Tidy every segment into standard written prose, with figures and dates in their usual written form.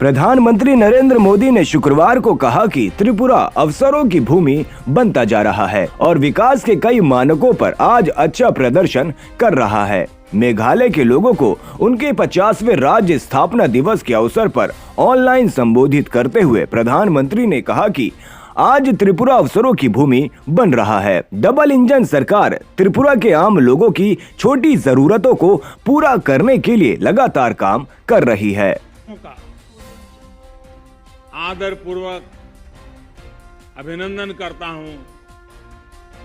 प्रधानमंत्री नरेंद्र मोदी ने शुक्रवार को कहा कि त्रिपुरा अवसरों की भूमि बनता जा रहा है और विकास के कई मानकों पर आज अच्छा प्रदर्शन कर रहा है। मेघालय के लोगों को उनके 50वें राज्य स्थापना दिवस के अवसर पर ऑनलाइन संबोधित करते हुए प्रधानमंत्री ने कहा कि आज त्रिपुरा अवसरों की भूमि बन रहा है। डबल इंजन सरकार त्रिपुरा के आम लोगों की छोटी जरूरतों को पूरा करने के लिए लगातार काम कर रही है। आदर पूर्वक अभिनंदन करता हूं,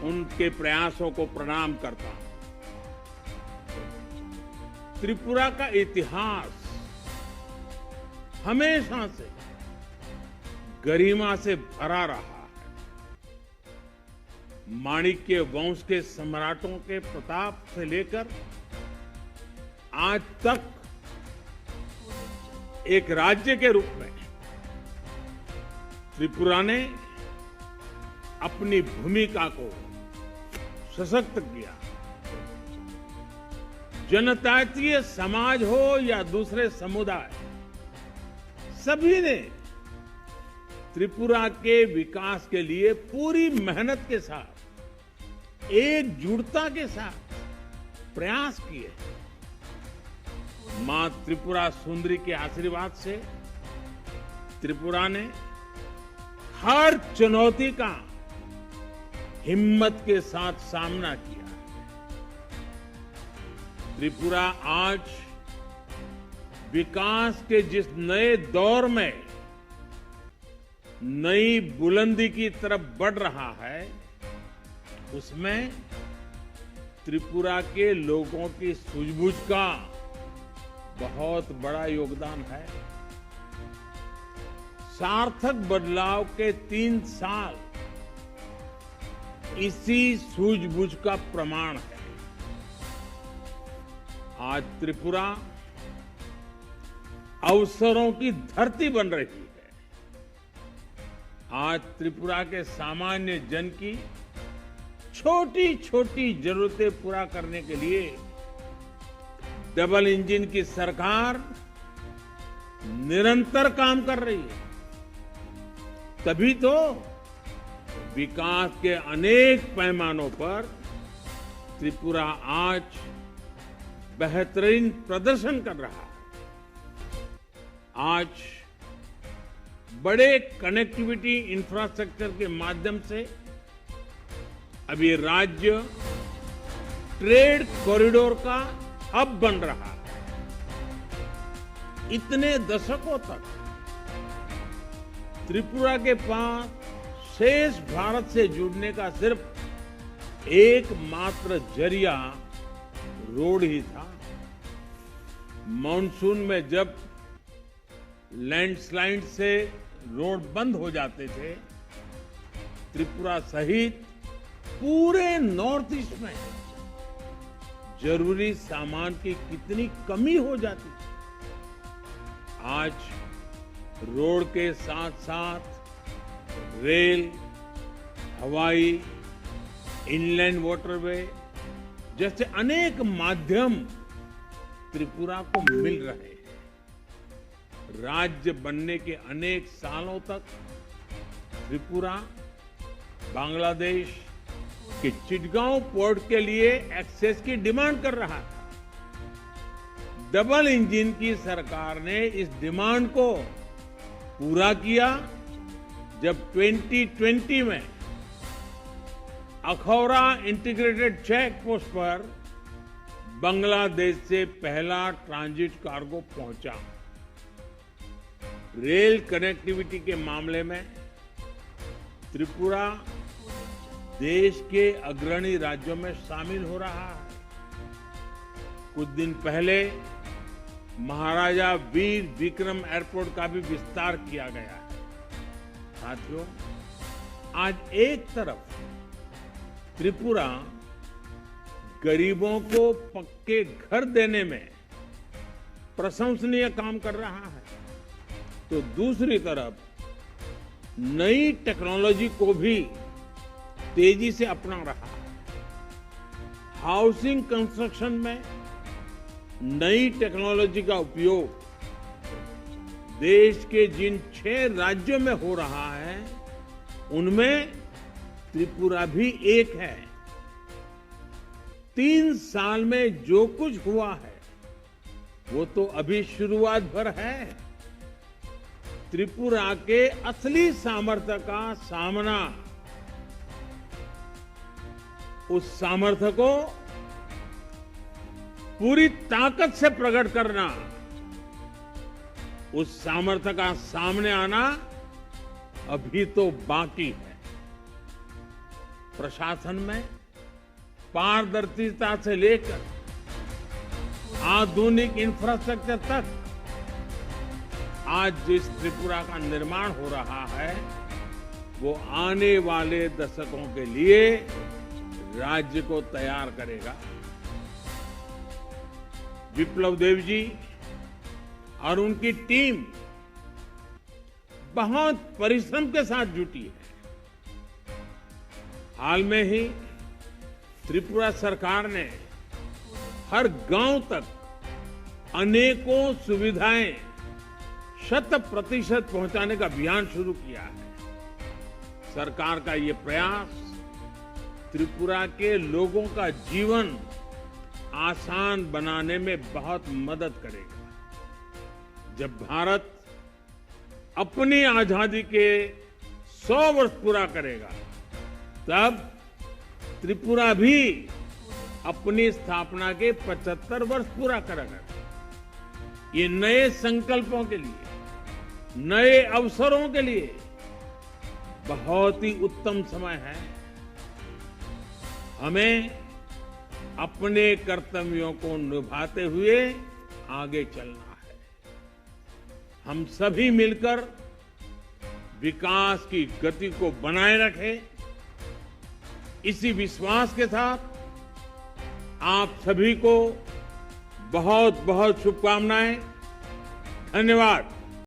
उनके प्रयासों को प्रणाम करता हूं। त्रिपुरा का इतिहास हमेशा से गरिमा से भरा रहा है। माणिक्य वंश के सम्राटों के प्रताप से लेकर आज तक एक राज्य के रूप में त्रिपुरा ने अपनी भूमिका को सशक्त किया। जनजातीय समाज हो या दूसरे समुदाय, सभी ने त्रिपुरा के विकास के लिए पूरी मेहनत के साथ, एकजुटता के साथ प्रयास किए। मां त्रिपुरा सुंदरी के आशीर्वाद से त्रिपुरा ने हर चुनौती का हिम्मत के साथ सामना किया। त्रिपुरा आज विकास के जिस नए दौर में नई बुलंदी की तरफ बढ़ रहा है, उसमें त्रिपुरा के लोगों की सूझबूझ का बहुत बड़ा योगदान है। सार्थक बदलाव के 3 साल इसी सूझबूझ का प्रमाण है। आज त्रिपुरा अवसरों की धरती बन रही है। आज त्रिपुरा के सामान्य जन की छोटी छोटी जरूरतें पूरा करने के लिए डबल इंजन की सरकार निरंतर काम कर रही है। तभी तो विकास के अनेक पैमानों पर त्रिपुरा आज बेहतरीन प्रदर्शन कर रहा है। आज बड़े कनेक्टिविटी इंफ्रास्ट्रक्चर के माध्यम से अब ये राज्य ट्रेड कॉरिडोर का हब बन रहा है। इतने दशकों तक त्रिपुरा के पास शेष भारत से जुड़ने का सिर्फ एकमात्र जरिया रोड ही था। मॉनसून में जब लैंडस्लाइड से रोड बंद हो जाते थे, त्रिपुरा सहित पूरे नॉर्थ ईस्ट में जरूरी सामान की कितनी कमी हो जाती थी। आज रोड के साथ साथ रेल, हवाई, इनलैंड वाटरवे जैसे अनेक माध्यम त्रिपुरा को मिल रहे हैं। राज्य बनने के अनेक सालों तक त्रिपुरा बांग्लादेश के चिटगांव पोर्ट के लिए एक्सेस की डिमांड कर रहा था। डबल इंजन की सरकार ने इस डिमांड को पूरा किया जब 2020 में अखौरा इंटीग्रेटेड चेक पोस्ट पर बांग्लादेश से पहला ट्रांजिट कार्गो पहुंचा। रेल कनेक्टिविटी के मामले में त्रिपुरा देश के अग्रणी राज्यों में शामिल हो रहा है। कुछ दिन पहले महाराजा वीर विक्रम एयरपोर्ट का भी विस्तार किया गया है। साथियों, आज एक तरफ त्रिपुरा गरीबों को पक्के घर देने में प्रशंसनीय काम कर रहा है, तो दूसरी तरफ नई टेक्नोलॉजी को भी तेजी से अपना रहा है। हाउसिंग कंस्ट्रक्शन में नई टेक्नोलॉजी का उपयोग देश के जिन 6 राज्यों में हो रहा है उनमें त्रिपुरा भी एक है। 3 साल में जो कुछ हुआ है वो तो अभी शुरुआत भर है। त्रिपुरा के असली सामर्थ्य का सामना, उस सामर्थ्य को पूरी ताकत से प्रकट करना, उस सामर्थ्य का सामने आना अभी तो बाकी है। प्रशासन में पारदर्शिता से लेकर आधुनिक इंफ्रास्ट्रक्चर तक आज जिस त्रिपुरा का निर्माण हो रहा है वो आने वाले दशकों के लिए राज्य को तैयार करेगा। विप्लव देव जी और उनकी टीम बहुत परिश्रम के साथ जुटी है। हाल में ही त्रिपुरा सरकार ने हर गांव तक अनेकों सुविधाएं 100% पहुंचाने का अभियान शुरू किया है। सरकार का ये प्रयास त्रिपुरा के लोगों का जीवन आसान बनाने में बहुत मदद करेगा। जब भारत अपनी आजादी के 100 वर्ष पूरा करेगा तब त्रिपुरा भी अपनी स्थापना के 75 वर्ष पूरा करेगा। ये नए संकल्पों के लिए, नए अवसरों के लिए बहुत ही उत्तम समय है। हमें अपने कर्तव्यों को निभाते हुए आगे चलना है। हम सभी मिलकर विकास की गति को बनाए रखें। इसी विश्वास के साथ आप सभी को बहुत बहुत शुभकामनाएं। धन्यवाद।